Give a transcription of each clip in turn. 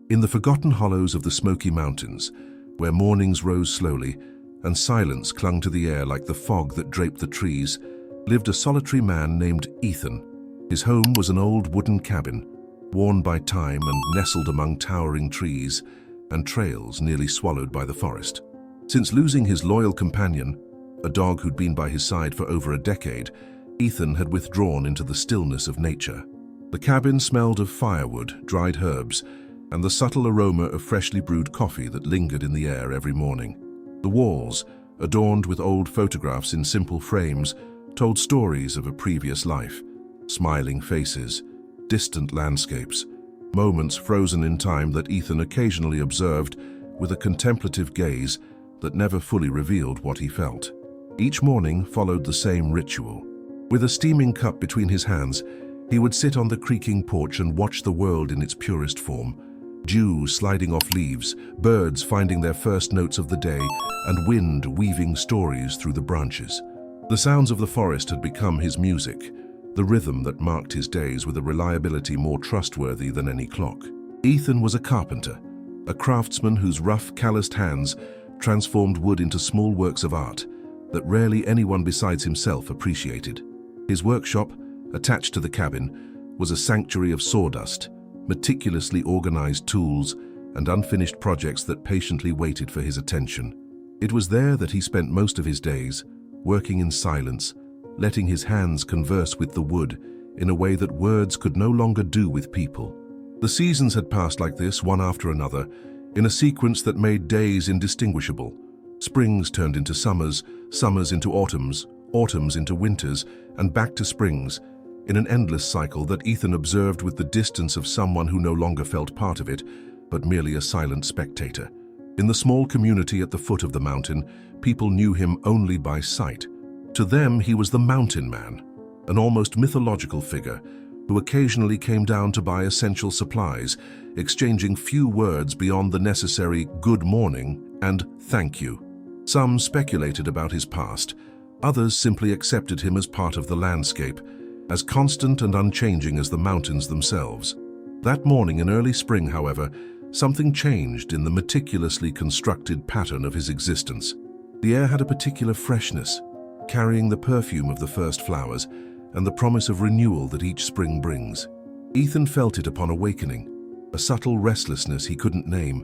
In the forgotten hollows of the Smoky Mountains, where mornings rose slowly and silence clung to the air like the fog that draped the trees, lived a solitary man named Ethan. His home was an old wooden cabin, worn by time and nestled among towering trees and trails nearly swallowed by the forest. Since losing his loyal companion, a dog who'd been by his side for over a decade, Ethan had withdrawn into the stillness of nature. The cabin smelled of firewood, dried herbs, and the subtle aroma of freshly brewed coffee that lingered in the air every morning. The walls, adorned with old photographs in simple frames, told stories of a previous life. Smiling faces, distant landscapes, moments frozen in time that Ethan occasionally observed with a contemplative gaze that never fully revealed what he felt. Each morning followed the same ritual. With a steaming cup between his hands, he would sit on the creaking porch and watch the world in its purest form. Dew sliding off leaves, birds finding their first notes of the day, and wind weaving stories through the branches. The sounds of the forest had become his music, the rhythm that marked his days with a reliability more trustworthy than any clock. Ethan was a carpenter, a craftsman whose rough, calloused hands transformed wood into small works of art that rarely anyone besides himself appreciated. His workshop, attached to the cabin, was a sanctuary of sawdust, meticulously organized tools, and unfinished projects that patiently waited for his attention. It was there that he spent most of his days, working in silence, letting his hands converse with the wood in a way that words could no longer do with people. The seasons had passed like this, one after another, in a sequence that made days indistinguishable. Springs turned into summers, summers into autumns, autumns into winters, and back to springs, in an endless cycle that Ethan observed with the distance of someone who no longer felt part of it, but merely a silent spectator. In the small community at the foot of the mountain, people knew him only by sight. To them, he was the mountain man, an almost mythological figure who occasionally came down to buy essential supplies, exchanging few words beyond the necessary good morning and thank you. Some speculated about his past, others simply accepted him as part of the landscape, as constant and unchanging as the mountains themselves. That morning in early spring, however, something changed in the meticulously constructed pattern of his existence. The air had a particular freshness, carrying the perfume of the first flowers and the promise of renewal that each spring brings. Ethan felt it upon awakening, a subtle restlessness he couldn't name,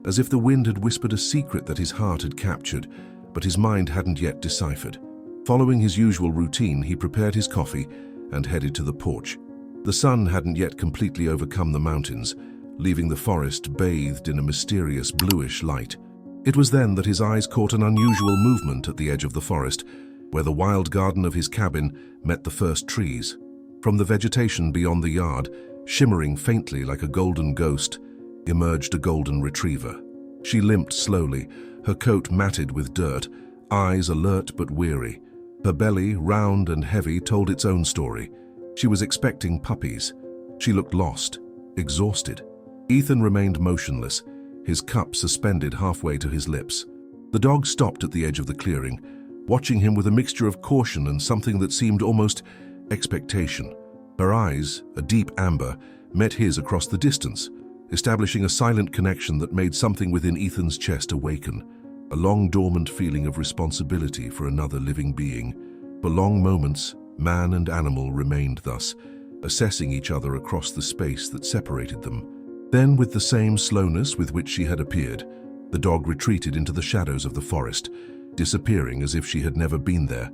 as if the wind had whispered a secret that his heart had captured, but his mind hadn't yet deciphered. Following his usual routine, he prepared his coffee and headed to the porch. The sun hadn't yet completely overcome the mountains, leaving the forest bathed in a mysterious bluish light. It was then that his eyes caught an unusual movement at the edge of the forest, where the wild garden of his cabin met the first trees. From the vegetation beyond the yard, shimmering faintly like a golden ghost, emerged a golden retriever. She limped slowly, her coat matted with dirt, eyes alert but weary. Her belly, round and heavy, told its own story. She was expecting puppies. She looked lost, exhausted. Ethan remained motionless, his cup suspended halfway to his lips. The dog stopped at the edge of the clearing, watching him with a mixture of caution and something that seemed almost expectation. Her eyes, a deep amber, met his across the distance, establishing a silent connection that made something within Ethan's chest awaken, a long-dormant feeling of responsibility for another living being. For long moments, man and animal remained thus, assessing each other across the space that separated them. Then, with the same slowness with which she had appeared, the dog retreated into the shadows of the forest, disappearing as if she had never been there,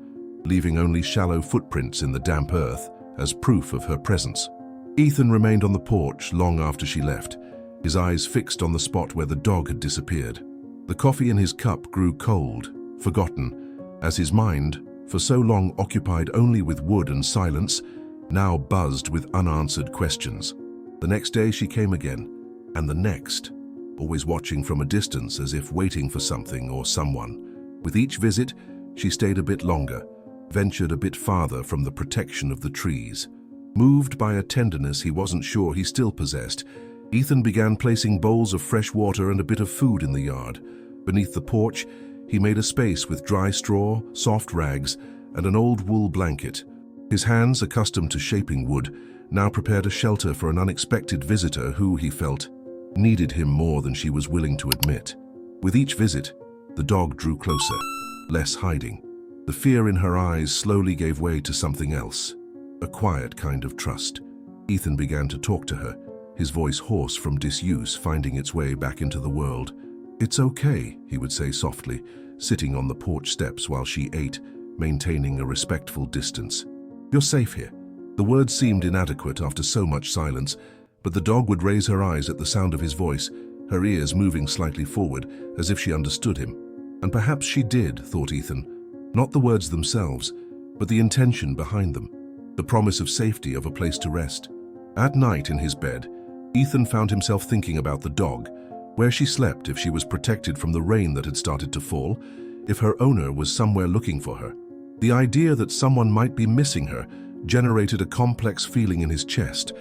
leaving only shallow footprints in the damp earth as proof of her presence. Ethan remained on the porch long after she left, his eyes fixed on the spot where the dog had disappeared. The coffee in his cup grew cold, forgotten, as his mind, for so long occupied only with wood and silence, now buzzed with unanswered questions. The next day she came again, and the next, always watching from a distance as if waiting for something or someone. With each visit, she stayed a bit longer, ventured a bit farther from the protection of the trees. Moved by a tenderness he wasn't sure he still possessed, Ethan began placing bowls of fresh water and a bit of food in the yard. Beneath the porch, he made a space with dry straw, soft rags, and an old wool blanket. His hands, accustomed to shaping wood, now prepared a shelter for an unexpected visitor who, he felt, needed him more than she was willing to admit. With each visit, the dog drew closer, less hiding. The fear in her eyes slowly gave way to something else, a quiet kind of trust. Ethan began to talk to her, his voice hoarse from disuse finding its way back into the world. "It's okay," he would say softly, sitting on the porch steps while she ate, maintaining a respectful distance. "You're safe here." The words seemed inadequate after so much silence, but the dog would raise her eyes at the sound of his voice, her ears moving slightly forward, as if she understood him. And perhaps she did, thought Ethan. Not the words themselves, but the intention behind them, the promise of safety, of a place to rest. At night in his bed, Ethan found himself thinking about the dog, where she slept, if she was protected from the rain that had started to fall, if her owner was somewhere looking for her. The idea that someone might be missing her generated a complex feeling in his chest,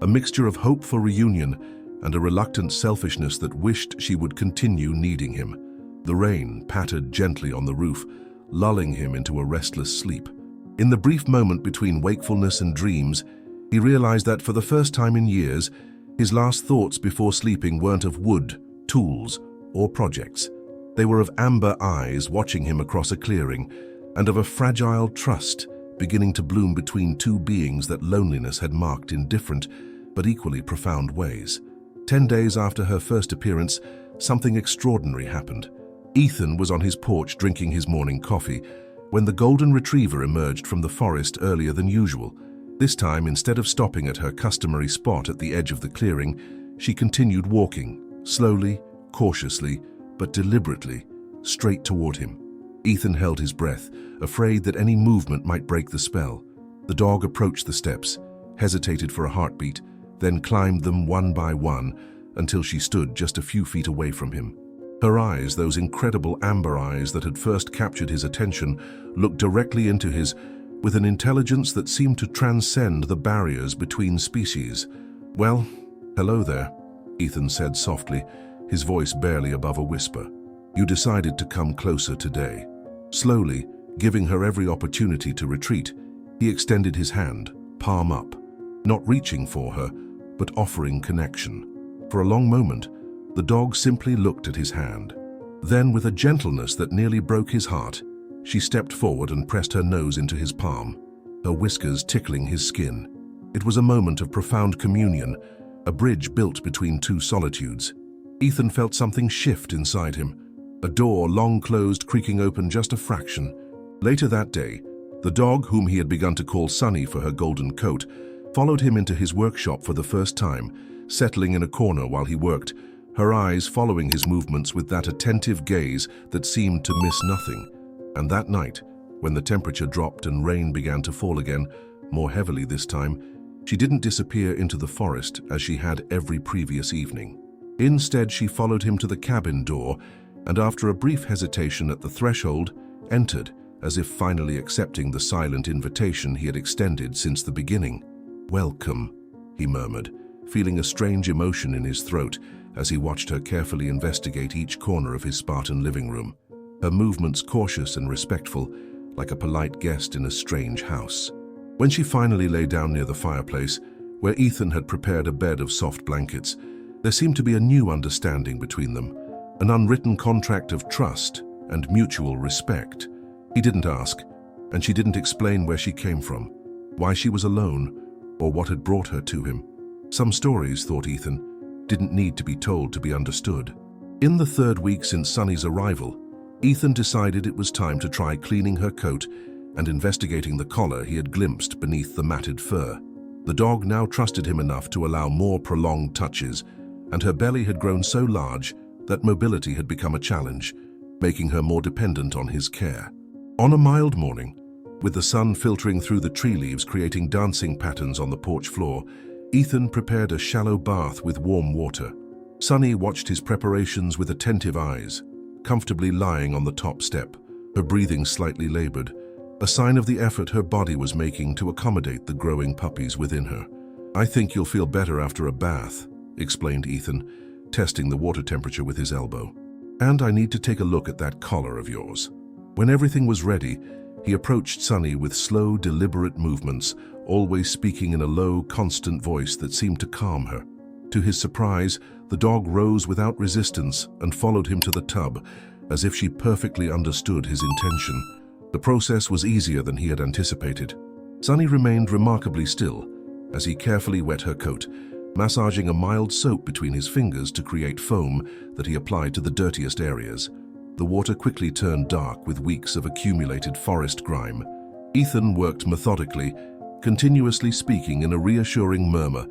a mixture of hope for reunion and a reluctant selfishness that wished she would continue needing him. The rain pattered gently on the roof, lulling him into a restless sleep. In the brief moment between wakefulness and dreams, he realized that for the first time in years, his last thoughts before sleeping weren't of wood, tools, or projects. They were of amber eyes watching him across a clearing, and of a fragile trust beginning to bloom between two beings that loneliness had marked in different but equally profound ways. 10 days after her first appearance, something extraordinary happened. Ethan was on his porch drinking his morning coffee when the golden retriever emerged from the forest earlier than usual. This time, instead of stopping at her customary spot at the edge of the clearing, she continued walking, slowly, cautiously, but deliberately, straight toward him. Ethan held his breath, afraid that any movement might break the spell. The dog approached the steps, hesitated for a heartbeat, then climbed them one by one until she stood just a few feet away from him. Her eyes, those incredible amber eyes that had first captured his attention, looked directly into his with an intelligence that seemed to transcend the barriers between species. "Well, hello there," Ethan said softly, his voice barely above a whisper. "You decided to come closer today." Slowly, giving her every opportunity to retreat, he extended his hand, palm up, not reaching for her, but offering connection. For a long moment, the dog simply looked at his hand. Then, with a gentleness that nearly broke his heart, she stepped forward and pressed her nose into his palm, her whiskers tickling his skin. It was a moment of profound communion, a bridge built between two solitudes. Ethan felt something shift inside him, a door long closed creaking open just a fraction. Later that day, the dog, whom he had begun to call Sunny for her golden coat, followed him into his workshop for the first time, settling in a corner while he worked, her eyes following his movements with that attentive gaze that seemed to miss nothing. And that night, when the temperature dropped and rain began to fall again, more heavily this time, she didn't disappear into the forest as she had every previous evening. Instead, she followed him to the cabin door and, after a brief hesitation at the threshold, entered, as if finally accepting the silent invitation he had extended since the beginning. "Welcome," he murmured, feeling a strange emotion in his throat as he watched her carefully investigate each corner of his Spartan living room, her movements cautious and respectful, like a polite guest in a strange house. When she finally lay down near the fireplace, where Ethan had prepared a bed of soft blankets, there seemed to be a new understanding between them, an unwritten contract of trust and mutual respect. He didn't ask, and she didn't explain where she came from, why she was alone, or what had brought her to him. Some stories, thought Ethan, didn't need to be told to be understood. In the 3rd week since Sunny's arrival, Ethan decided it was time to try cleaning her coat and investigating the collar he had glimpsed beneath the matted fur. The dog now trusted him enough to allow more prolonged touches, and her belly had grown so large that mobility had become a challenge, making her more dependent on his care. On a mild morning, with the sun filtering through the tree leaves creating dancing patterns on the porch floor, Ethan prepared a shallow bath with warm water. Sunny watched his preparations with attentive eyes, comfortably lying on the top step, her breathing slightly labored, a sign of the effort her body was making to accommodate the growing puppies within her. "I think you'll feel better after a bath," explained Ethan, testing the water temperature with his elbow. "And I need to take a look at that collar of yours." When everything was ready, he approached Sunny with slow, deliberate movements, always speaking in a low, constant voice that seemed to calm her. To his surprise, The dog rose without resistance and followed him to the tub, as if she perfectly understood his intention. The process was easier than he had anticipated. Sunny remained remarkably still as he carefully wet her coat, massaging a mild soap between his fingers to create foam that he applied to the dirtiest areas. The water quickly turned dark with weeks of accumulated forest grime. Ethan worked methodically, continuously speaking in a reassuring murmur,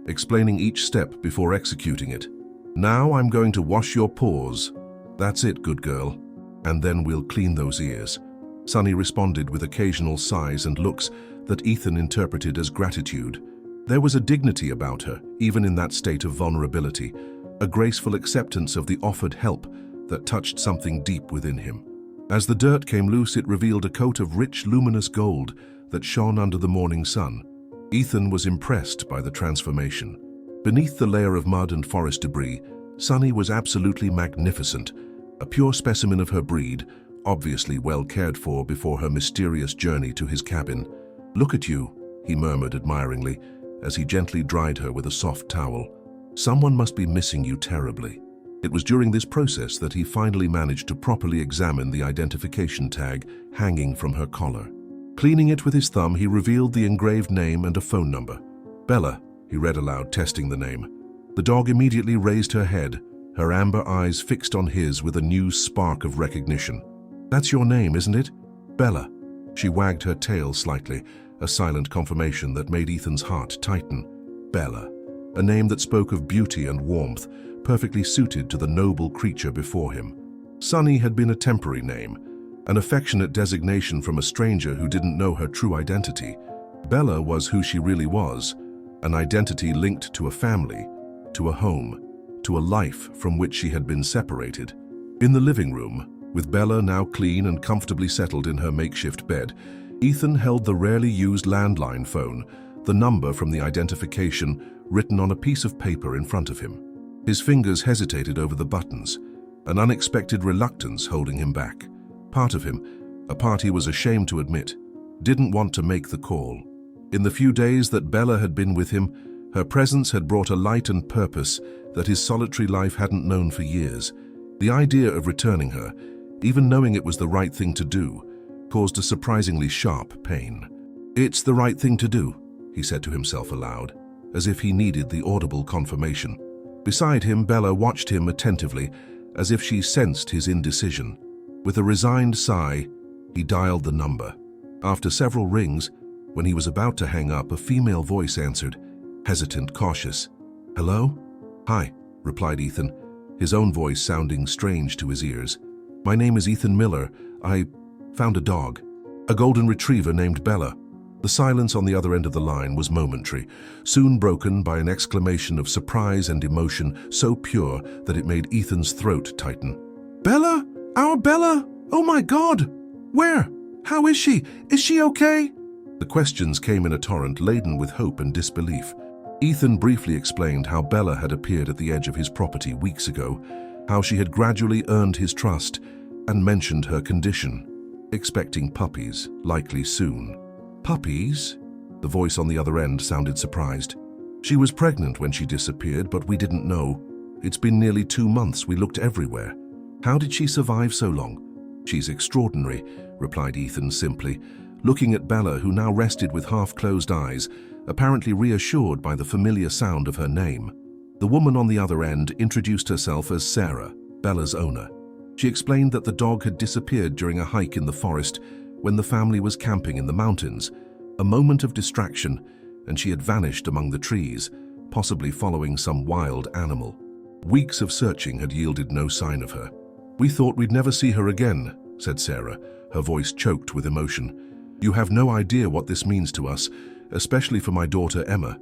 explaining each step before executing it. "Now I'm going to wash your paws. That's it, good girl. And then we'll clean those ears." Sunny responded with occasional sighs and looks that Ethan interpreted as gratitude. There was a dignity about her, even in that state of vulnerability, a graceful acceptance of the offered help that touched something deep within him. As the dirt came loose, it revealed a coat of rich, luminous gold that shone under the morning sun. Ethan was impressed by the transformation. Beneath the layer of mud and forest debris, Sunny was absolutely magnificent, a pure specimen of her breed, obviously well cared for before her mysterious journey to his cabin. "Look at you," he murmured admiringly, as he gently dried her with a soft towel. "Someone must be missing you terribly." It was during this process that he finally managed to properly examine the identification tag hanging from her collar. Cleaning it with his thumb, he revealed the engraved name and a phone number. "Bella," he read aloud, testing the name. The dog immediately raised her head, her amber eyes fixed on his with a new spark of recognition. "That's your name, isn't it? Bella." She wagged her tail slightly, a silent confirmation that made Ethan's heart tighten. Bella, a name that spoke of beauty and warmth, perfectly suited to the noble creature before him. Sunny had been a temporary name, an affectionate designation from a stranger who didn't know her true identity. Bella was who she really was, an identity linked to a family, to a home, to a life from which she had been separated. In the living room, with Bella now clean and comfortably settled in her makeshift bed, Ethan held the rarely used landline phone, the number from the identification written on a piece of paper in front of him. His fingers hesitated over the buttons, an unexpected reluctance holding him back. Part of him, a part he was ashamed to admit, didn't want to make the call. In the few days that Bella had been with him, her presence had brought a light and purpose that his solitary life hadn't known for years. The idea of returning her, even knowing it was the right thing to do, caused a surprisingly sharp pain. "It's the right thing to do," he said to himself aloud, as if he needed the audible confirmation. Beside him, Bella watched him attentively, as if she sensed his indecision. With a resigned sigh, he dialed the number. After several rings, when he was about to hang up, a female voice answered, hesitant, cautious. "Hello?" "Hi," replied Ethan, his own voice sounding strange to his ears. "My name is Ethan Miller. I found a dog, a golden retriever named Bella." The silence on the other end of the line was momentary, soon broken by an exclamation of surprise and emotion so pure that it made Ethan's throat tighten. "Bella? Our Bella? Oh my God! Where? How is she? Is she okay?" The questions came in a torrent laden with hope and disbelief. Ethan briefly explained how Bella had appeared at the edge of his property weeks ago, how she had gradually earned his trust, and mentioned her condition, expecting puppies, likely soon. "Puppies?" The voice on the other end sounded surprised. "She was pregnant when she disappeared, but we didn't know. It's been nearly 2 months. We looked everywhere. How did she survive so long?" "She's extraordinary," replied Ethan simply, looking at Bella, who now rested with half-closed eyes, apparently reassured by the familiar sound of her name. The woman on the other end introduced herself as Sarah, Bella's owner. She explained that the dog had disappeared during a hike in the forest when the family was camping in the mountains, a moment of distraction, and she had vanished among the trees, possibly following some wild animal. Weeks of searching had yielded no sign of her. "We thought we'd never see her again," said Sarah, her voice choked with emotion. "You have no idea what this means to us, especially for my daughter Emma.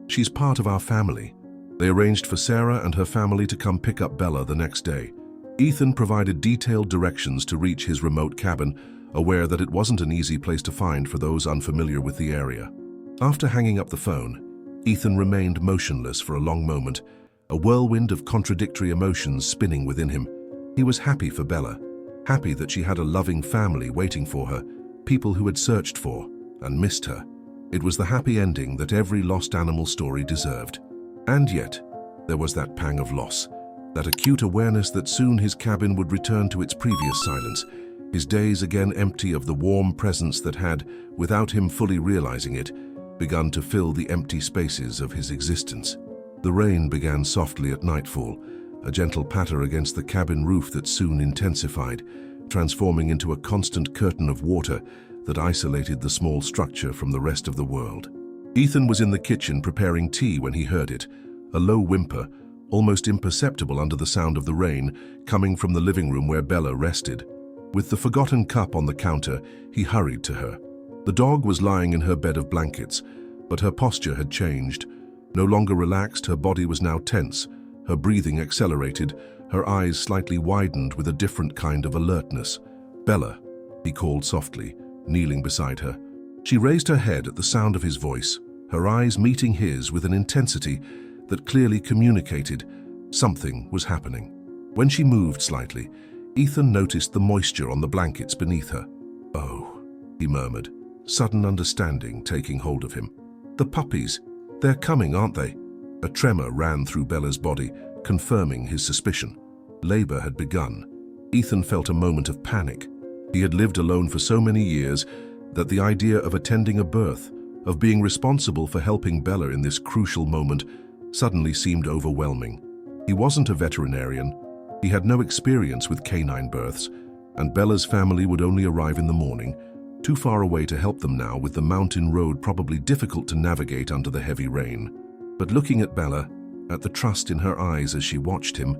She's part of our family." They arranged for Sarah and her family to come pick up Bella the next day. Ethan provided detailed directions to reach his remote cabin, aware that it wasn't an easy place to find for those unfamiliar with the area. After hanging up the phone, Ethan remained motionless for a long moment, a whirlwind of contradictory emotions spinning within him. He was happy for Bella, happy that she had a loving family waiting for her, people who had searched for and missed her. It was the happy ending that every lost animal story deserved. And yet, There was that pang of loss, that acute awareness that soon his cabin would return to its previous silence, his days again empty of the warm presence that had, without him fully realizing it, begun to fill the empty spaces of his existence. The rain began softly at nightfall, a gentle patter against the cabin roof that soon intensified, transforming into a constant curtain of water that isolated the small structure from the rest of the world. Ethan was in the kitchen preparing tea when he heard it, a low whimper, almost imperceptible under the sound of the rain, coming from the living room where Bella rested. With the forgotten cup on the counter, he hurried to her. The dog was lying in her bed of blankets, but her posture had changed. No longer relaxed, her body was now tense, her breathing accelerated, her eyes slightly widened with a different kind of alertness. "Bella," he called softly, kneeling beside her. She raised her head at the sound of his voice, her eyes meeting his with an intensity that clearly communicated something was happening. When she moved slightly, Ethan noticed the moisture on the blankets beneath her. "Oh," he murmured, sudden understanding taking hold of him. "The puppies, they're coming, aren't they?" A tremor ran through Bella's body, confirming his suspicion. Labor had begun. Ethan felt a moment of panic. He had lived alone for so many years that the idea of attending a birth, of being responsible for helping Bella in this crucial moment, suddenly seemed overwhelming. He wasn't a veterinarian. He had no experience with canine births, and Bella's family would only arrive in the morning, too far away to help them now, with the mountain road probably difficult to navigate under the heavy rain. But looking at Bella, at the trust in her eyes as she watched him,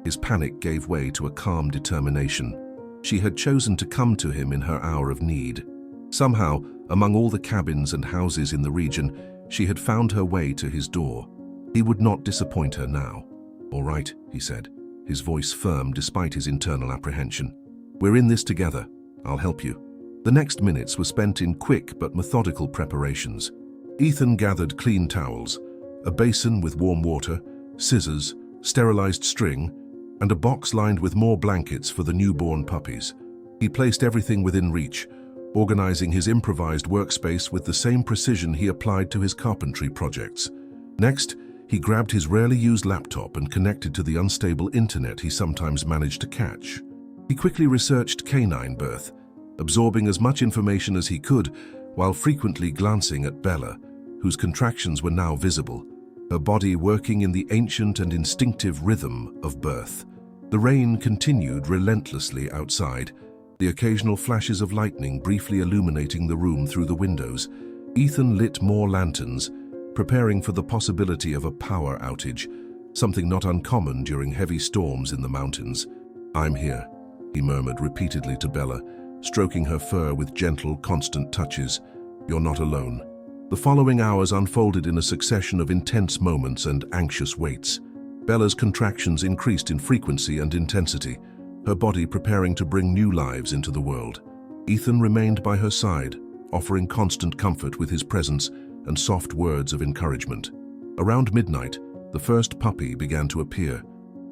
his panic gave way to a calm determination. She had chosen to come to him in her hour of need. Somehow, among all the cabins and houses in the region, she had found her way to his door. He would not disappoint her now. "All right," he said, his voice firm despite his internal apprehension. "We're in this together. I'll help you." The next minutes were spent in quick but methodical preparations. Ethan gathered clean towels, a basin with warm water, scissors, sterilized string, and a box lined with more blankets for the newborn puppies. He placed everything within reach, organizing his improvised workspace with the same precision he applied to his carpentry projects. Next, he grabbed his rarely used laptop and connected to the unstable internet he sometimes managed to catch. He quickly researched canine birth, absorbing as much information as he could while frequently glancing at Bella, whose contractions were now visible, her body working in the ancient and instinctive rhythm of birth. The rain continued relentlessly outside, the occasional flashes of lightning briefly illuminating the room through the windows. Ethan lit more lanterns, preparing for the possibility of a power outage, something not uncommon during heavy storms in the mountains. "I'm here," he murmured repeatedly to Bella, stroking her fur with gentle, constant touches. "You're not alone." The following hours unfolded in a succession of intense moments and anxious waits. Bella's contractions increased in frequency and intensity, her body preparing to bring new lives into the world. Ethan remained by her side, offering constant comfort with his presence and soft words of encouragement. Around midnight, the first puppy began to appear.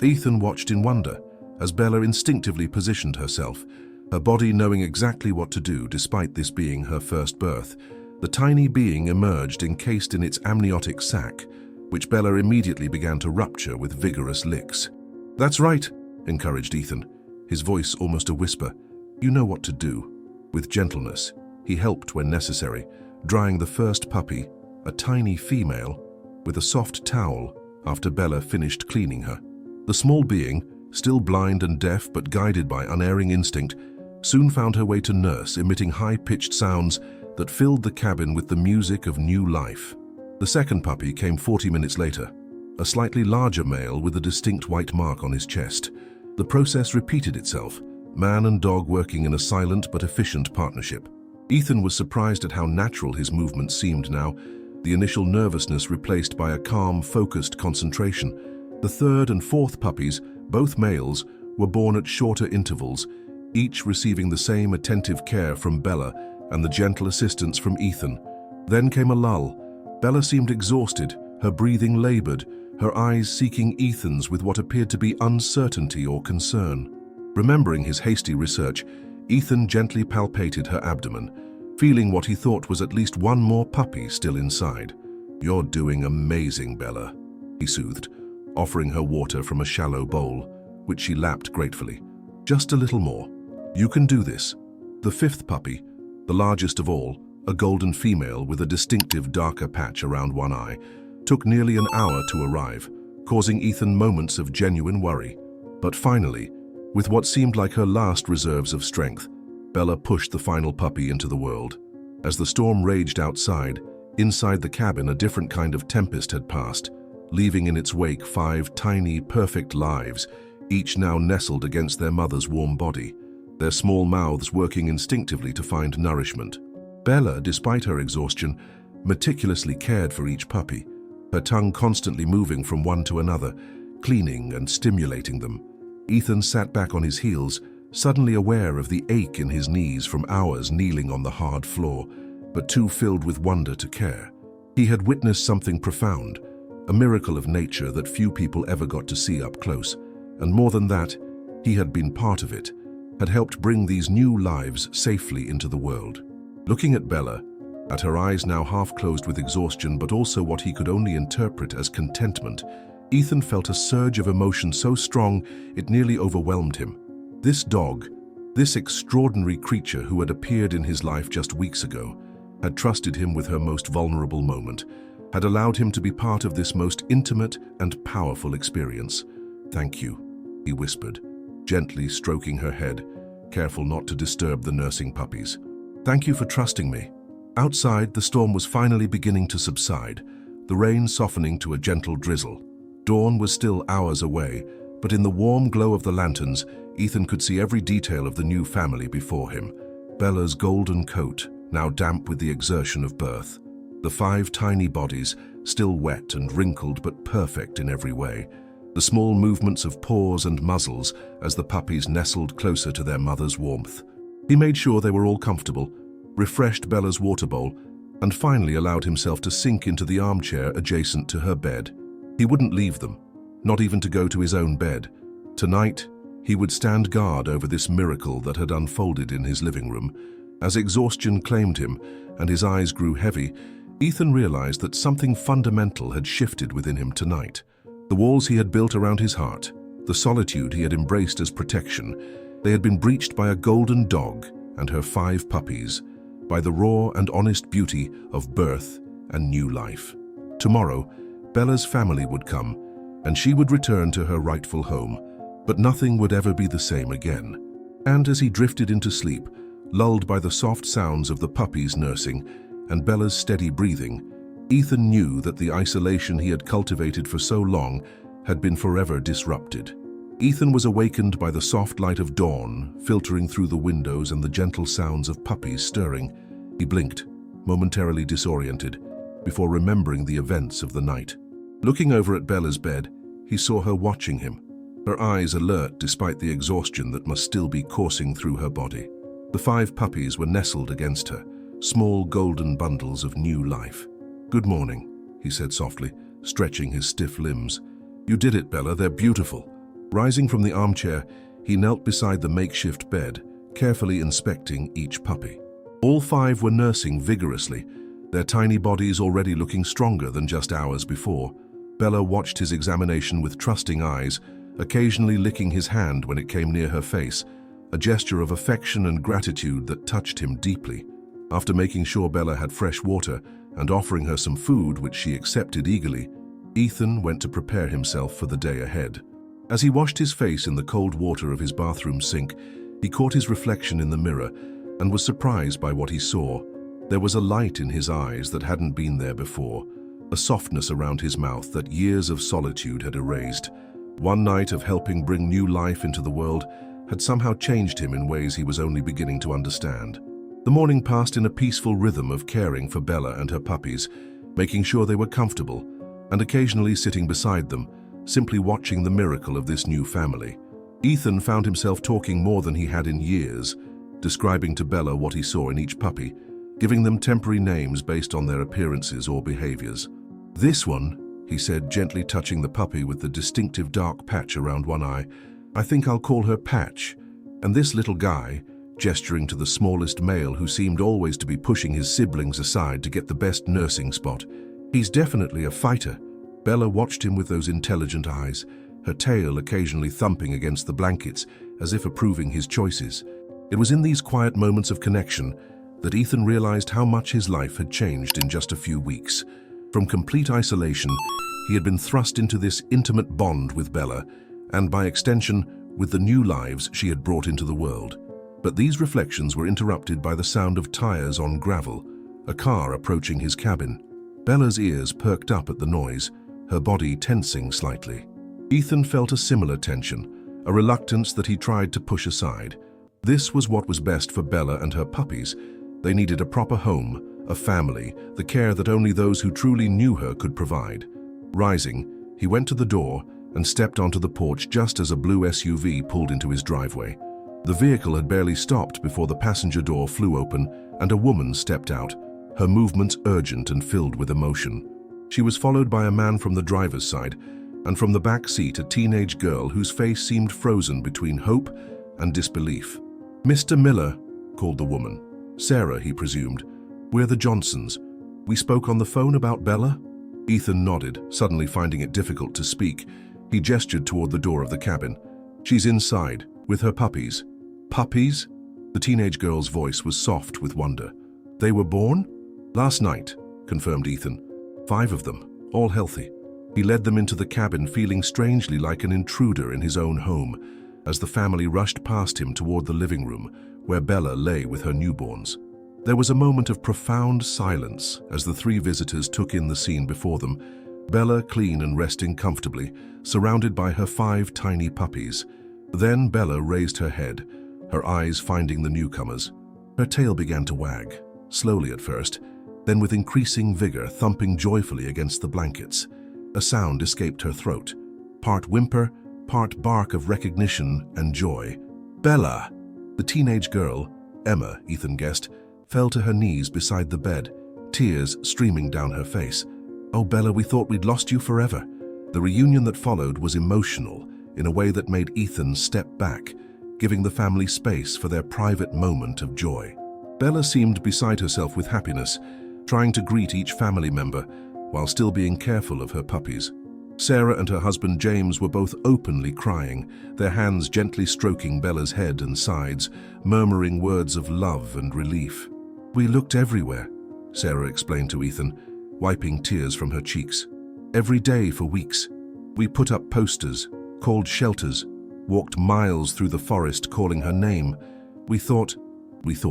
Ethan watched in wonder as Bella instinctively positioned herself, her body knowing exactly what to do despite this being her first birth. The tiny being emerged encased in its amniotic sac, which Bella immediately began to rupture with vigorous licks. "That's right," encouraged Ethan, his voice almost a whisper. "You know what to do." With gentleness, he helped when necessary, drying the first puppy, a tiny female, with a soft towel after Bella finished cleaning her. The small being, still blind and deaf but guided by unerring instinct, soon found her way to nurse, emitting high-pitched sounds that filled the cabin with the music of new life. The second puppy came 40 minutes later, a slightly larger male with a distinct white mark on his chest. The process repeated itself, man and dog working in a silent but efficient partnership. Ethan was surprised at how natural his movements seemed now, the initial nervousness replaced by a calm, focused concentration. The third and fourth puppies, both males, were born at shorter intervals, each receiving the same attentive care from Bella and the gentle assistance from Ethan. Then came a lull. Bella seemed exhausted, her breathing labored, her eyes seeking Ethan's with what appeared to be uncertainty or concern. Remembering his hasty research, Ethan gently palpated her abdomen, feeling what he thought was at least one more puppy still inside. "You're doing amazing, Bella," he soothed, offering her water from a shallow bowl, which she lapped gratefully. "Just a little more. You can do this." The fifth puppy, the largest of all, a golden female with a distinctive darker patch around one eye, took nearly an hour to arrive, causing Ethan moments of genuine worry. But finally, with what seemed like her last reserves of strength, Bella pushed the final puppy into the world. As the storm raged outside, inside the cabin a different kind of tempest had passed, leaving in its wake 5 tiny, perfect lives, each now nestled against their mother's warm body, their small mouths working instinctively to find nourishment. Bella, despite her exhaustion, meticulously cared for each puppy, her tongue constantly moving from one to another, cleaning and stimulating them. Ethan sat back on his heels, suddenly aware of the ache in his knees from hours kneeling on the hard floor, but too filled with wonder to care. He had witnessed something profound, a miracle of nature that few people ever got to see up close, and more than that, he had been part of it, had helped bring these new lives safely into the world. Looking at Bella, at her eyes now half closed with exhaustion but also what he could only interpret as contentment, Ethan felt a surge of emotion so strong it nearly overwhelmed him. This dog, this extraordinary creature who had appeared in his life just weeks ago, had trusted him with her most vulnerable moment, had allowed him to be part of this most intimate and powerful experience. "Thank you," he whispered, gently stroking her head, careful not to disturb the nursing puppies. "Thank you for trusting me." Outside, the storm was finally beginning to subside, the rain softening to a gentle drizzle. Dawn was still hours away, but in the warm glow of the lanterns, Ethan could see every detail of the new family before him. Bella's golden coat, now damp with the exertion of birth. The 5 tiny bodies, still wet and wrinkled but perfect in every way. The small movements of paws and muzzles as the puppies nestled closer to their mother's warmth. He made sure they were all comfortable, refreshed Bella's water bowl, and finally allowed himself to sink into the armchair adjacent to her bed. He wouldn't leave them, not even to go to his own bed. Tonight, he would stand guard over this miracle that had unfolded in his living room. As exhaustion claimed him and his eyes grew heavy, Ethan realized that something fundamental had shifted within him tonight. The walls he had built around his heart, the solitude he had embraced as protection, they had been breached by a golden dog and her 5 puppies, by the raw and honest beauty of birth and new life. Tomorrow, Bella's family would come, and she would return to her rightful home, but nothing would ever be the same again. And as he drifted into sleep, lulled by the soft sounds of the puppies nursing and Bella's steady breathing, Ethan knew that the isolation he had cultivated for so long had been forever disrupted. Ethan was awakened by the soft light of dawn filtering through the windows and the gentle sounds of puppies stirring. He blinked, momentarily disoriented, before remembering the events of the night. Looking over at Bella's bed, he saw her watching him, her eyes alert despite the exhaustion that must still be coursing through her body. The 5 puppies were nestled against her, small golden bundles of new life. "Good morning," he said softly, stretching his stiff limbs. "You did it, Bella, they're beautiful." Rising from the armchair, he knelt beside the makeshift bed, carefully inspecting each puppy. All 5 were nursing vigorously, their tiny bodies already looking stronger than just hours before. Bella watched his examination with trusting eyes, occasionally licking his hand when it came near her face, a gesture of affection and gratitude that touched him deeply. After making sure Bella had fresh water and offering her some food which she accepted eagerly, Ethan went to prepare himself for the day ahead. As he washed his face in the cold water of his bathroom sink, he caught his reflection in the mirror and was surprised by what he saw. There was a light in his eyes that hadn't been there before, a softness around his mouth that years of solitude had erased. One night of helping bring new life into the world had somehow changed him in ways he was only beginning to understand. The morning passed in a peaceful rhythm of caring for Bella and her puppies, making sure they were comfortable, and occasionally sitting beside them, simply watching the miracle of this new family. Ethan found himself talking more than he had in years, describing to Bella what he saw in each puppy, giving them temporary names based on their appearances or behaviors. "This one," he said, gently touching the puppy with the distinctive dark patch around one eye, "I think I'll call her Patch. And this little guy," gesturing to the smallest male who seemed always to be pushing his siblings aside to get the best nursing spot, "he's definitely a fighter. Bella watched him with those intelligent eyes, her tail occasionally thumping against the blankets as if approving his choices. It was in these quiet moments of connection that Ethan realized how much his life had changed in just a few weeks. From complete isolation, he had been thrust into this intimate bond with Bella, and by extension, with the new lives she had brought into the world. But these reflections were interrupted by the sound of tires on gravel, a car approaching his cabin. Bella's ears perked up at the noise, her body tensing slightly. Ethan felt a similar tension, a reluctance that he tried to push aside. This was what was best for Bella and her puppies. They needed a proper home, a family, the care that only those who truly knew her could provide. Rising, he went to the door and stepped onto the porch just as a blue SUV pulled into his driveway. The vehicle had barely stopped before the passenger door flew open and a woman stepped out, her movements urgent and filled with emotion. She was followed by a man from the driver's side, and from the back seat a teenage girl whose face seemed frozen between hope and disbelief. "Mr. Miller," called the woman. "Sarah," he presumed. "We're the Johnsons. We spoke on the phone about Bella?" Ethan nodded, suddenly finding it difficult to speak. He gestured toward the door of the cabin. "She's inside, with her puppies." "Puppies?" The teenage girl's voice was soft with wonder. "They were born?" "Last night," confirmed Ethan. 5 of them, all healthy. He led them into the cabin, feeling strangely like an intruder in his own home, as the family rushed past him toward the living room, where Bella lay with her newborns. There was a moment of profound silence as the 3 visitors took in the scene before them, Bella clean and resting comfortably, surrounded by her 5 tiny puppies. Then Bella raised her head, her eyes finding the newcomers. Her tail began to wag, slowly at first, then with increasing vigor, thumping joyfully against the blankets. A sound escaped her throat, part whimper, part bark of recognition and joy. "Bella!" The teenage girl, Emma, Ethan guessed, fell to her knees beside the bed, tears streaming down her face. "Oh, Bella, we thought we'd lost you forever." The reunion that followed was emotional in a way that made Ethan step back, giving the family space for their private moment of joy. Bella seemed beside herself with happiness, trying to greet each family member while still being careful of her puppies. Sarah and her husband James were both openly crying, their hands gently stroking Bella's head and sides, murmuring words of love and relief. "We looked everywhere," Sarah explained to Ethan, wiping tears from her cheeks. "Every day for weeks. We put up posters, called shelters, walked miles through the forest calling her name. We thought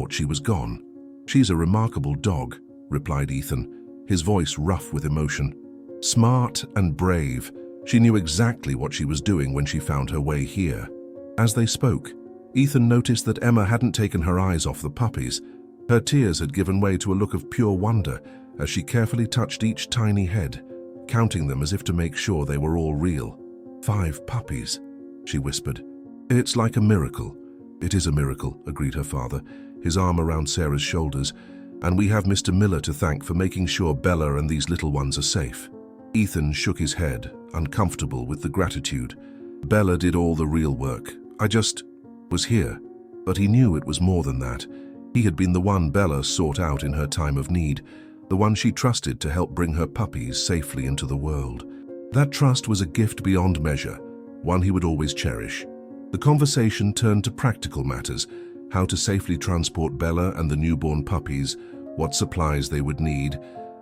she was gone." "She's a remarkable dog," replied Ethan, his voice rough with emotion. "Smart and brave. She knew exactly what she was doing when she found her way here." As they spoke, Ethan noticed that Emma hadn't taken her eyes off the puppies. Her tears had given way to a look of pure wonder as she carefully touched each tiny head, counting them as if to make sure they were all real. 5 puppies, she whispered. "It's like a miracle." "It is a miracle," agreed her father, his arm around Sarah's shoulders. "And we have Mr. Miller to thank for making sure Bella and these little ones are safe." Ethan shook his head, uncomfortable with the gratitude. "Bella did all the real work. I just was here." But he knew it was more than that. He had been the one Bella sought out in her time of need, the one she trusted to help bring her puppies safely into the world. That trust was a gift beyond measure, one he would always cherish. The conversation turned to practical matters, how to safely transport Bella and the newborn puppies, what supplies they would need,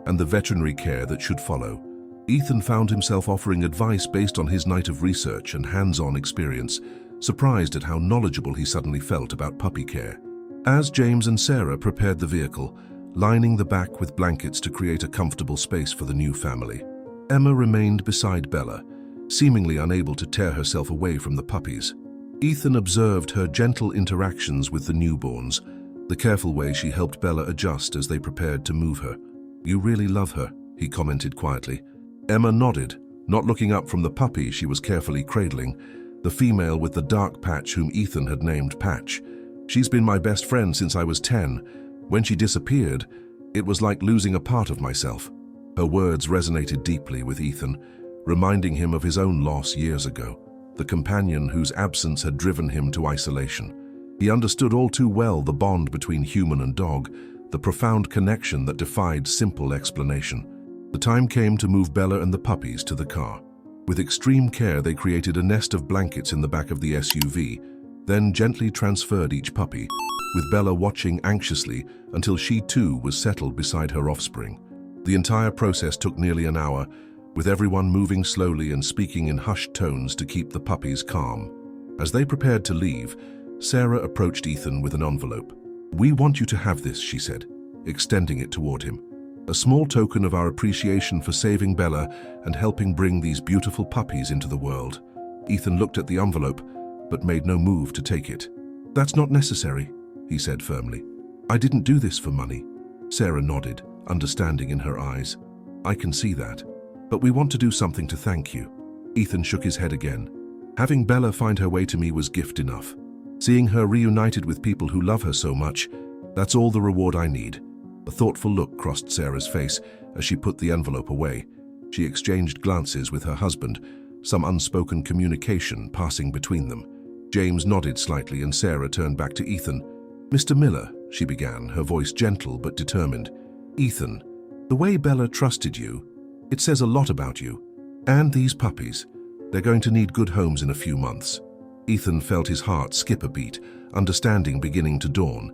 and the veterinary care that should follow. Ethan found himself offering advice based on his night of research and hands-on experience, surprised at how knowledgeable he suddenly felt about puppy care. As James and Sarah prepared the vehicle, lining the back with blankets to create a comfortable space for the new family, Emma remained beside Bella, seemingly unable to tear herself away from the puppies. Ethan observed her gentle interactions with the newborns, the careful way she helped Bella adjust as they prepared to move her. "You really love her," he commented quietly. Emma nodded, not looking up from the puppy she was carefully cradling, the female with the dark patch whom Ethan had named Patch. "She's been my best friend since I was 10. When she disappeared, it was like losing a part of myself." Her words resonated deeply with Ethan, reminding him of his own loss years ago, the companion whose absence had driven him to isolation. He understood all too well the bond between human and dog, the profound connection that defied simple explanation. The time came to move Bella and the puppies to the car. With extreme care, they created a nest of blankets in the back of the SUV, then gently transferred each puppy, with Bella watching anxiously until she too was settled beside her offspring. The entire process took nearly an hour, with everyone moving slowly and speaking in hushed tones to keep the puppies calm. As they prepared to leave, Sarah approached Ethan with an envelope. "We want you to have this," she said, extending it toward him. "A small token of our appreciation for saving Bella and helping bring these beautiful puppies into the world." Ethan looked at the envelope, but made no move to take it. "That's not necessary," he said firmly. "I didn't do this for money." Sarah nodded, understanding in her eyes. "I can see that. But we want to do something to thank you." Ethan shook his head again. "Having Bella find her way to me was gift enough. Seeing her reunited with people who love her so much, that's all the reward I need." A thoughtful look crossed Sarah's face as she put the envelope away. She exchanged glances with her husband, some unspoken communication passing between them. James nodded slightly and Sarah turned back to Ethan. "Mr. Miller," she began, her voice gentle but determined. "Ethan, the way Bella trusted you, it says a lot about you. And these puppies, they're going to need good homes in a few months." Ethan felt his heart skip a beat, understanding beginning to dawn.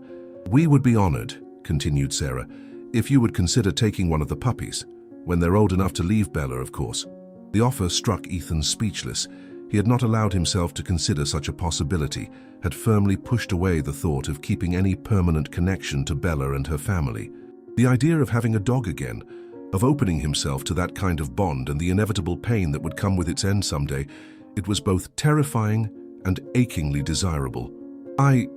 "We would be honored," continued Sarah, "if you would consider taking one of the puppies. When they're old enough to leave Bella, of course." The offer struck Ethan speechless. He had not allowed himself to consider such a possibility, had firmly pushed away the thought of keeping any permanent connection to Bella and her family. The idea of having a dog again, of opening himself to that kind of bond and the inevitable pain that would come with its end someday, it was both terrifying and achingly desirable. I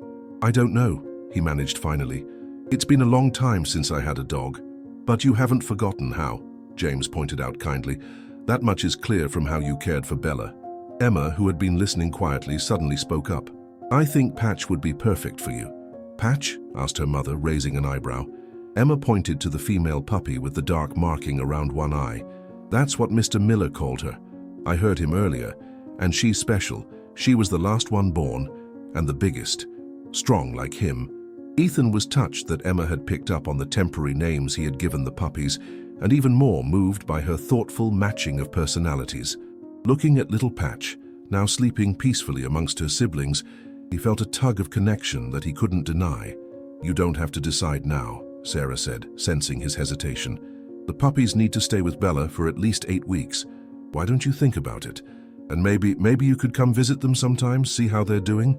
don't know," he managed finally. "It's been a long time since I had a dog." "But you haven't forgotten how," James pointed out kindly. "That much is clear from how you cared for Bella." Emma, who had been listening quietly, suddenly spoke up. "I think Patch would be perfect for you." "Patch?" asked her mother, raising an eyebrow. Emma pointed to the female puppy with the dark marking around one eye. "That's what Mr. Miller called her. I heard him earlier, and she's special. She was the last one born, and the biggest. Strong like him." Ethan was touched that Emma had picked up on the temporary names he had given the puppies, and even more moved by her thoughtful matching of personalities. Looking at little Patch, now sleeping peacefully amongst her siblings, he felt a tug of connection that he couldn't deny. "You don't have to decide now," Sarah said, sensing his hesitation. "The puppies need to stay with Bella for at least 8 weeks. Why don't you think about it? And maybe you could come visit them sometime, see how they're doing?"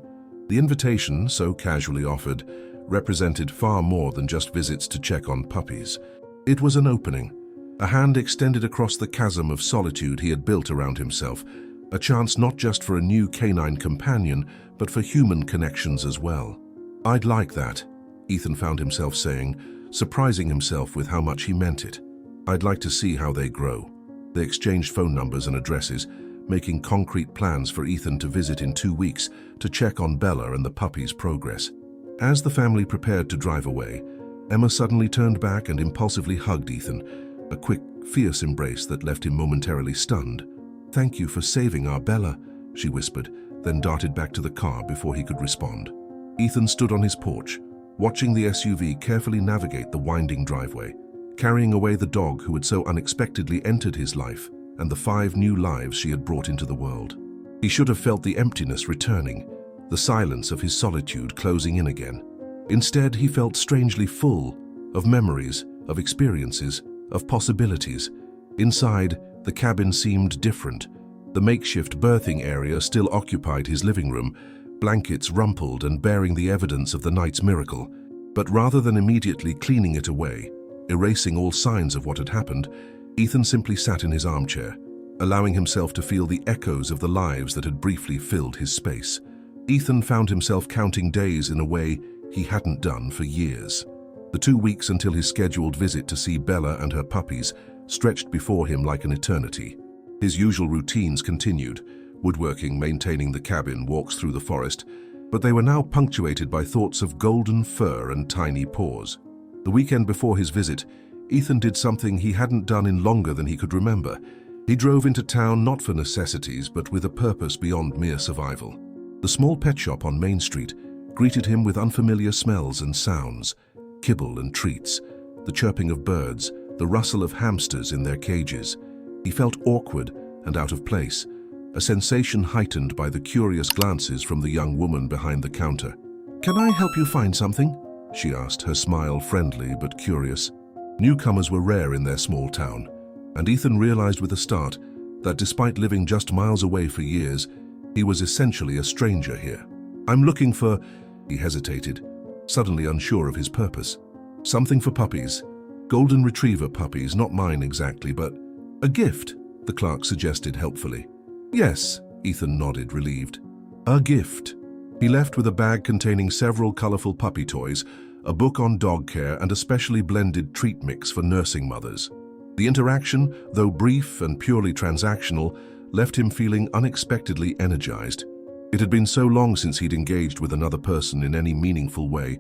The invitation, so casually offered, represented far more than just visits to check on puppies. It was an opening, a hand extended across the chasm of solitude he had built around himself, a chance not just for a new canine companion, but for human connections as well. "I'd like that," Ethan found himself saying, surprising himself with how much he meant it. "I'd like to see how they grow." They exchanged phone numbers and addresses, making concrete plans for Ethan to visit in 2 weeks to check on Bella and the puppy's progress. As the family prepared to drive away, Emma suddenly turned back and impulsively hugged Ethan, a quick, fierce embrace that left him momentarily stunned. "Thank you for saving our Bella," she whispered, then darted back to the car before he could respond. Ethan stood on his porch, watching the SUV carefully navigate the winding driveway, carrying away the dog who had so unexpectedly entered his life and the 5 new lives she had brought into the world. He should have felt the emptiness returning, the silence of his solitude closing in again. Instead, he felt strangely full of memories, of experiences, of possibilities. Inside, the cabin seemed different. The makeshift birthing area still occupied his living room, blankets rumpled and bearing the evidence of the night's miracle. But rather than immediately cleaning it away, erasing all signs of what had happened, Ethan simply sat in his armchair, allowing himself to feel the echoes of the lives that had briefly filled his space. Ethan found himself counting days in a way he hadn't done for years. The 2 weeks until his scheduled visit to see Bella and her puppies stretched before him like an eternity. His usual routines continued, woodworking, maintaining the cabin, walks through the forest, but they were now punctuated by thoughts of golden fur and tiny paws. The weekend before his visit, Ethan did something he hadn't done in longer than he could remember. He drove into town not for necessities, but with a purpose beyond mere survival. The small pet shop on Main Street greeted him with unfamiliar smells and sounds, kibble and treats, the chirping of birds, the rustle of hamsters in their cages. He felt awkward and out of place, a sensation heightened by the curious glances from the young woman behind the counter. "Can I help you find something?" she asked, her smile friendly but curious. Newcomers were rare in their small town, and Ethan realized with a start that despite living just miles away for years, he was essentially a stranger here. "I'm looking for—" he hesitated, suddenly unsure of his purpose. "Something for puppies. Golden retriever puppies, not mine exactly, but—" "A gift," the clerk suggested helpfully. "Yes," Ethan nodded, relieved. "A gift." He left with a bag containing several colorful puppy toys, a book on dog care, and a specially blended treat mix for nursing mothers. The interaction, though brief and purely transactional, left him feeling unexpectedly energized. It had been so long since he'd engaged with another person in any meaningful way,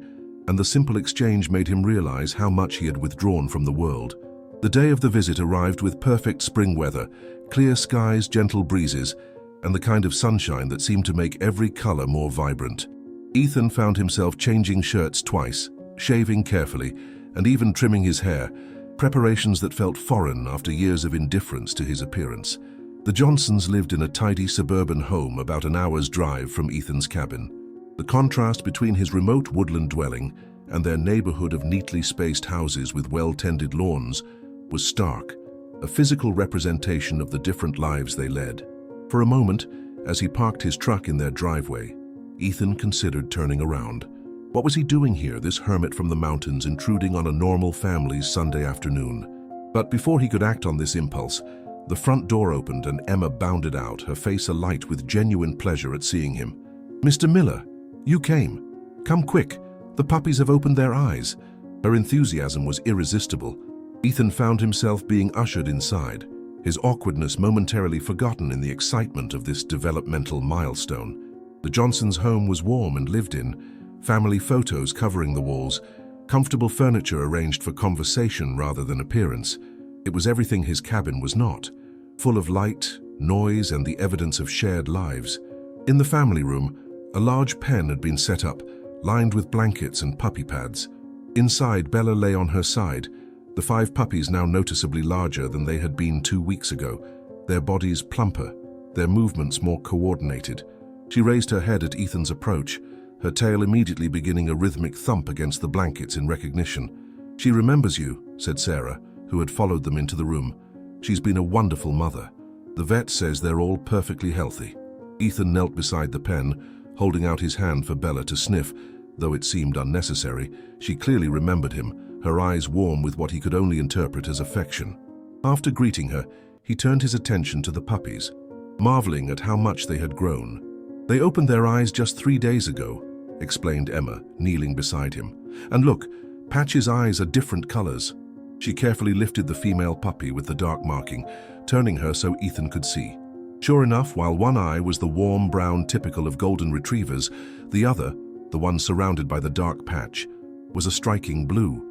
and the simple exchange made him realize how much he had withdrawn from the world. The day of the visit arrived with perfect spring weather, clear skies, gentle breezes, and the kind of sunshine that seemed to make every color more vibrant. Ethan found himself changing shirts twice, shaving carefully, and even trimming his hair, preparations that felt foreign after years of indifference to his appearance. The Johnsons lived in a tidy suburban home about an hour's drive from Ethan's cabin. The contrast between his remote woodland dwelling and their neighborhood of neatly spaced houses with well-tended lawns was stark, a physical representation of the different lives they led. For a moment, as he parked his truck in their driveway, Ethan considered turning around. What was he doing here, this hermit from the mountains intruding on a normal family's Sunday afternoon? But before he could act on this impulse, the front door opened and Emma bounded out, her face alight with genuine pleasure at seeing him. "Mr. Miller, you came. Come quick, the puppies have opened their eyes." Her enthusiasm was irresistible. Ethan found himself being ushered inside, his awkwardness momentarily forgotten in the excitement of this developmental milestone. The Johnsons' home was warm and lived in, family photos covering the walls, comfortable furniture arranged for conversation rather than appearance. It was everything his cabin was not, full of light, noise, and the evidence of shared lives. In the family room, a large pen had been set up, lined with blankets and puppy pads. Inside, Bella lay on her side, the 5 puppies now noticeably larger than they had been 2 weeks ago, their bodies plumper, their movements more coordinated. She raised her head at Ethan's approach, her tail immediately beginning a rhythmic thump against the blankets in recognition. "She remembers you," said Sarah, who had followed them into the room. "She's been a wonderful mother. The vet says they're all perfectly healthy." Ethan knelt beside the pen, holding out his hand for Bella to sniff. Though it seemed unnecessary, she clearly remembered him, her eyes warm with what he could only interpret as affection. After greeting her, he turned his attention to the puppies, marveling at how much they had grown. "They opened their eyes just 3 days ago," explained Emma, kneeling beside him. "And look, Patch's eyes are different colors." She carefully lifted the female puppy with the dark marking, turning her so Ethan could see. Sure enough, while one eye was the warm brown typical of golden retrievers, the other, the one surrounded by the dark patch, was a striking blue.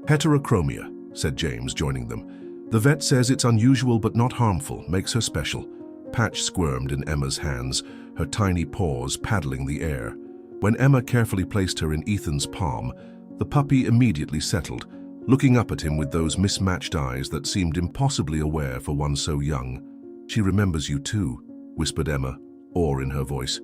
"Heterochromia," said James, joining them. "The vet says it's unusual but not harmful, makes her special." Patch squirmed in Emma's hands, her tiny paws paddling the air. When Emma carefully placed her in Ethan's palm, the puppy immediately settled, looking up at him with those mismatched eyes that seemed impossibly aware for one so young. "She remembers you too," whispered Emma, awe in her voice.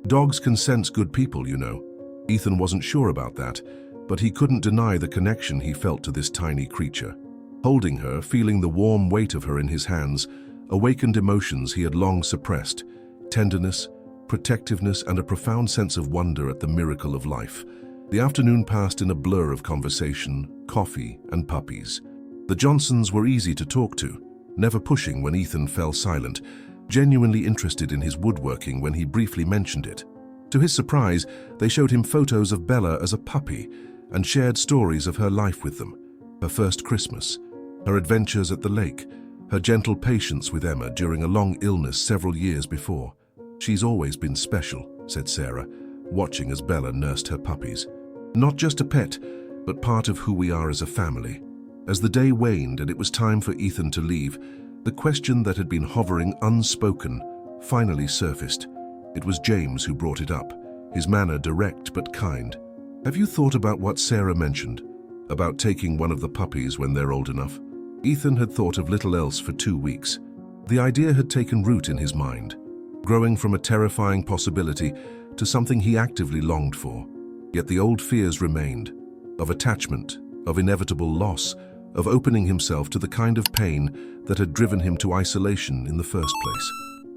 "Dogs can sense good people, you know." Ethan wasn't sure about that, but he couldn't deny the connection he felt to this tiny creature. Holding her, feeling the warm weight of her in his hands, awakened emotions he had long suppressed: tenderness, protectiveness, and a profound sense of wonder at the miracle of life. The afternoon passed in a blur of conversation, coffee, and puppies. The Johnsons were easy to talk to, never pushing when Ethan fell silent, genuinely interested in his woodworking when he briefly mentioned it. To his surprise, they showed him photos of Bella as a puppy and shared stories of her life with them: her first Christmas, her adventures at the lake, her gentle patience with Emma during a long illness several years before. "She's always been special," said Sarah, watching as Bella nursed her puppies. "Not just a pet, but part of who we are as a family." As the day waned and it was time for Ethan to leave, the question that had been hovering unspoken finally surfaced. It was James who brought it up, his manner direct but kind. "Have you thought about what Sarah mentioned, about taking one of the puppies when they're old enough?" Ethan had thought of little else for 2 weeks. The idea had taken root in his mind, growing from a terrifying possibility to something he actively longed for. Yet the old fears remained, of attachment, of inevitable loss, of opening himself to the kind of pain that had driven him to isolation in the first place.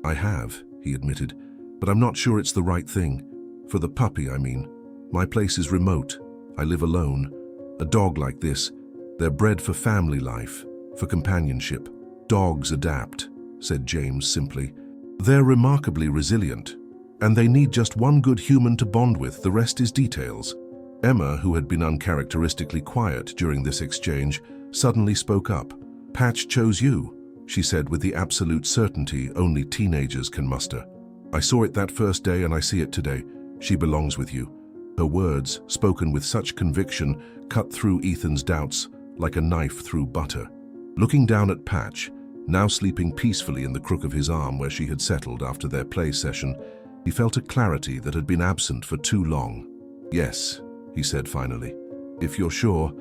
"I have," he admitted, "but I'm not sure it's the right thing. For the puppy, I mean. My place is remote. I live alone. A dog like this, they're bred for family life, for companionship. Dogs adapt," said James simply. "They're remarkably resilient, and they need just one good human to bond with. The rest is details." Emma, who had been uncharacteristically quiet during this exchange, suddenly spoke up. "Patch chose you," she said with the absolute certainty only teenagers can muster. "I saw it that first day and I see it today. She belongs with you." Her words, spoken with such conviction, cut through Ethan's doubts like a knife through butter. Looking down at Patch, now sleeping peacefully in the crook of his arm where she had settled after their play session, he felt a clarity that had been absent for too long. "Yes," he said finally. "If you're sure,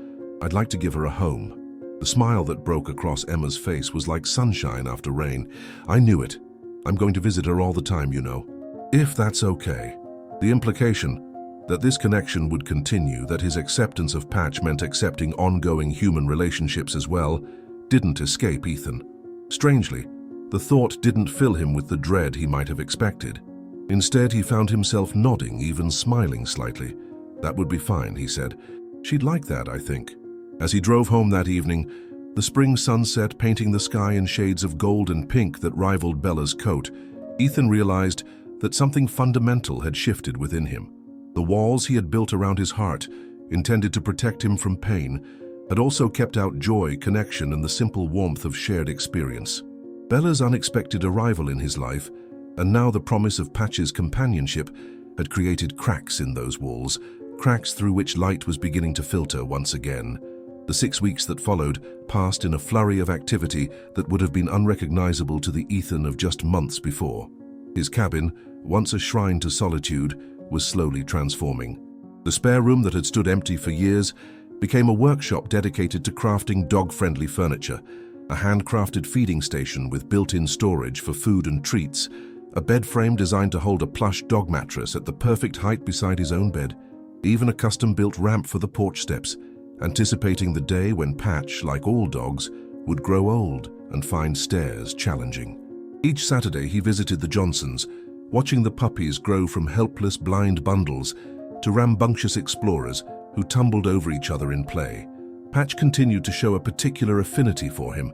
I'd like to give her a home." The smile that broke across Emma's face was like sunshine after rain. "I knew it. I'm going to visit her all the time, you know. If that's okay." The implication that this connection would continue, that his acceptance of Patch meant accepting ongoing human relationships as well, didn't escape Ethan. Strangely, the thought didn't fill him with the dread he might have expected. Instead, he found himself nodding, even smiling slightly. "That would be fine," he said. "She'd like that, I think." As he drove home that evening, the spring sunset painting the sky in shades of gold and pink that rivaled Bella's coat, Ethan realized that something fundamental had shifted within him. The walls he had built around his heart, intended to protect him from pain, had also kept out joy, connection, and the simple warmth of shared experience. Bella's unexpected arrival in his life, and now the promise of Patch's companionship, had created cracks in those walls, cracks through which light was beginning to filter once again. The 6 weeks that followed passed in a flurry of activity that would have been unrecognizable to the Ethan of just months before. His cabin, once a shrine to solitude, was slowly transforming. The spare room that had stood empty for years became a workshop dedicated to crafting dog-friendly furniture, a handcrafted feeding station with built-in storage for food and treats, a bed frame designed to hold a plush dog mattress at the perfect height beside his own bed, even a custom-built ramp for the porch steps, anticipating the day when Patch, like all dogs, would grow old and find stairs challenging. Each Saturday he visited the Johnsons, watching the puppies grow from helpless blind bundles to rambunctious explorers who tumbled over each other in play. Patch continued to show a particular affinity for him,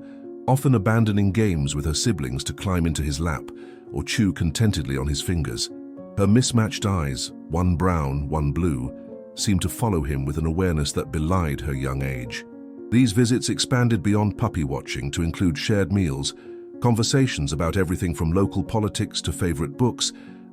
often abandoning games with her siblings to climb into his lap or chew contentedly on his fingers. Her mismatched eyes, one brown, one blue, seemed to follow him with an awareness that belied her young age. These visits expanded beyond puppy watching to include shared meals, conversations about everything from local politics to favorite books,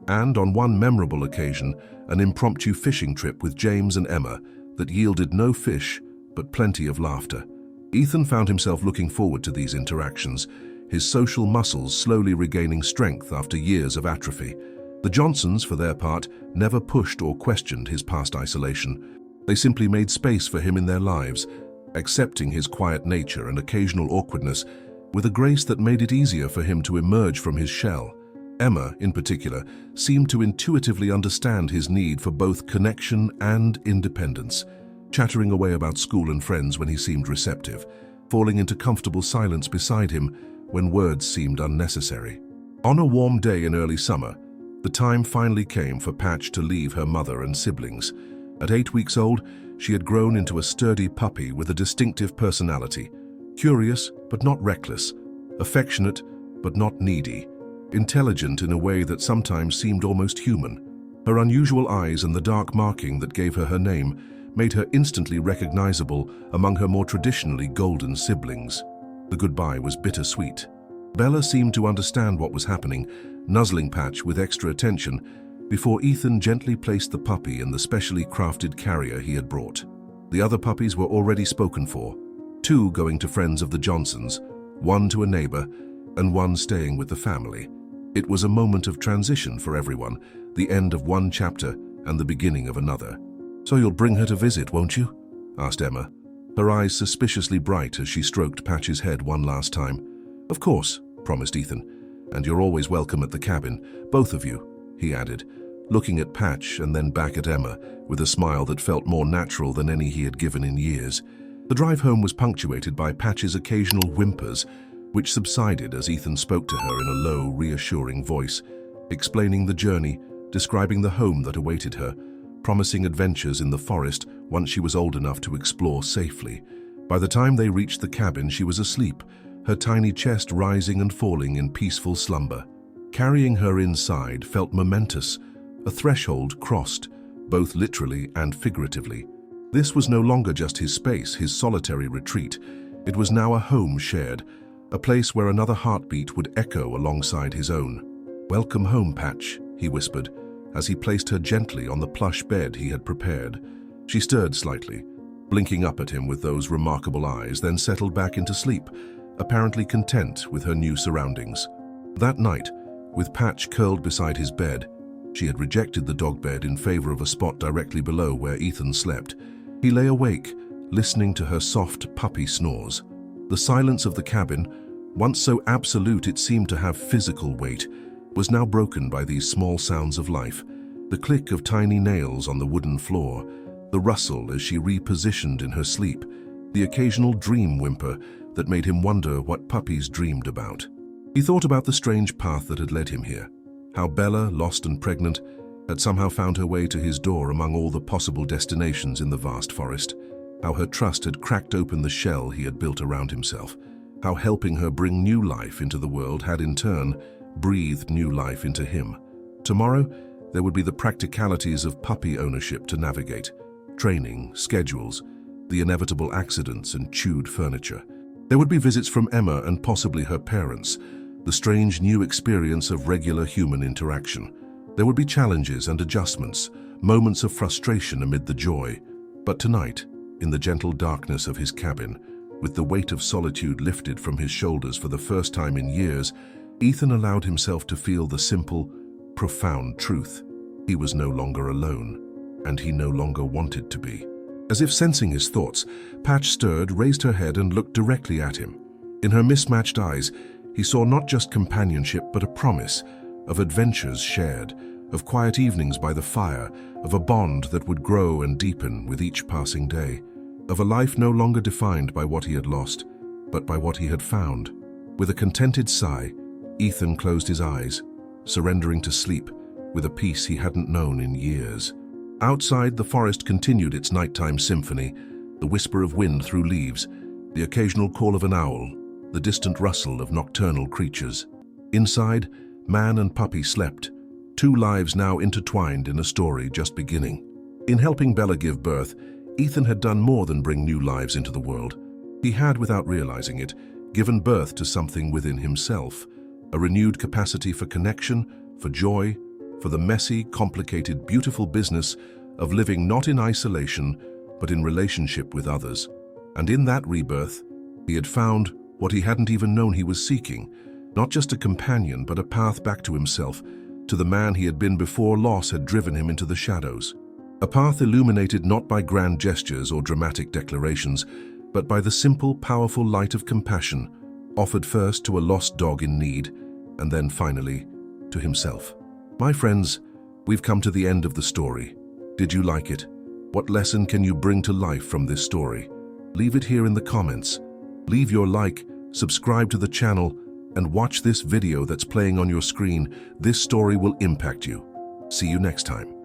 and, on one memorable occasion, an impromptu fishing trip with James and Emma that yielded no fish but plenty of laughter. Ethan found himself looking forward to these interactions, his social muscles slowly regaining strength after years of atrophy. The Johnsons, for their part, never pushed or questioned his past isolation. They simply made space for him in their lives, accepting his quiet nature and occasional awkwardness with a grace that made it easier for him to emerge from his shell. Emma, in particular, seemed to intuitively understand his need for both connection and independence, chattering away about school and friends when he seemed receptive, falling into comfortable silence beside him when words seemed unnecessary. On a warm day in early summer, the time finally came for Patch to leave her mother and siblings. At 8 weeks old, she had grown into a sturdy puppy with a distinctive personality, curious but not reckless, affectionate but not needy, intelligent in a way that sometimes seemed almost human. Her unusual eyes and the dark marking that gave her name made her instantly recognizable among her more traditionally golden siblings. The goodbye was bittersweet. Bella seemed to understand what was happening, nuzzling Patch with extra attention before Ethan gently placed the puppy in the specially crafted carrier he had brought. The other puppies were already spoken for, 2 going to friends of the Johnsons, 1 to a neighbor, and 1 staying with the family. It was a moment of transition for everyone, the end of one chapter and the beginning of another. "So you'll bring her to visit, won't you?" asked Emma. her eyes suspiciously bright as she stroked Patch's head one last time. "Of course," promised Ethan. "And you're always welcome at the cabin, both of you," he added, looking at Patch and then back at Emma with a smile that felt more natural than any he had given in years. The drive home was punctuated by Patch's occasional whimpers, which subsided as Ethan spoke to her in a low, reassuring voice, explaining the journey, describing the home that awaited her, promising adventures in the forest once she was old enough to explore safely. By the time they reached the cabin, she was asleep, her tiny chest rising and falling in peaceful slumber. Carrying her inside felt momentous, a threshold crossed, both literally and figuratively. This was no longer just his space, his solitary retreat. It was now a home shared, a place where another heartbeat would echo alongside his own. "Welcome home, Patch," he whispered, as he placed her gently on the plush bed he had prepared. She stirred slightly, blinking up at him with those remarkable eyes, then settled back into sleep, apparently content with her new surroundings. That night, with Patch curled beside his bed, she had rejected the dog bed in favor of a spot directly below where Ethan slept. He lay awake, listening to her soft puppy snores. The silence of the cabin, once so absolute it seemed to have physical weight, was now broken by these small sounds of life. The click of tiny nails on the wooden floor, the rustle as she repositioned in her sleep, the occasional dream whimper that made him wonder what puppies dreamed about. He thought about the strange path that had led him here, how Bella, lost and pregnant, had somehow found her way to his door among all the possible destinations in the vast forest, how her trust had cracked open the shell he had built around himself, how helping her bring new life into the world had in turn breathed new life into him. Tomorrow, there would be the practicalities of puppy ownership to navigate, training, schedules, the inevitable accidents and chewed furniture. There would be visits from Emma and possibly her parents, the strange new experience of regular human interaction. There would be challenges and adjustments, moments of frustration amid the joy. But tonight, in the gentle darkness of his cabin, with the weight of solitude lifted from his shoulders for the first time in years, Ethan allowed himself to feel the simple, profound truth. He was no longer alone, and he no longer wanted to be. As if sensing his thoughts, Patch stirred, raised her head and looked directly at him. In her mismatched eyes, he saw not just companionship but a promise of adventures shared, of quiet evenings by the fire, of a bond that would grow and deepen with each passing day, of a life no longer defined by what he had lost, but by what he had found. With a contented sigh, Ethan closed his eyes, surrendering to sleep with a peace he hadn't known in years. Outside, the forest continued its nighttime symphony, the whisper of wind through leaves, the occasional call of an owl, the distant rustle of nocturnal creatures. Inside, man and puppy slept, two lives now intertwined in a story just beginning. In helping Bella give birth, Ethan had done more than bring new lives into the world. He had, without realizing it, given birth to something within himself, a renewed capacity for connection, for joy, for the messy, complicated, beautiful business of living not in isolation, but in relationship with others. And in that rebirth, he had found what he hadn't even known he was seeking, not just a companion, but a path back to himself, to the man he had been before loss had driven him into the shadows. A path illuminated not by grand gestures or dramatic declarations, but by the simple, powerful light of compassion, offered first to a lost dog in need, and then finally to himself. My friends, we've come to the end of the story. Did you like it? What lesson can you bring to life from this story? Leave it here in the comments. Leave your like, subscribe to the channel, and watch this video that's playing on your screen. This story will impact you. See you next time.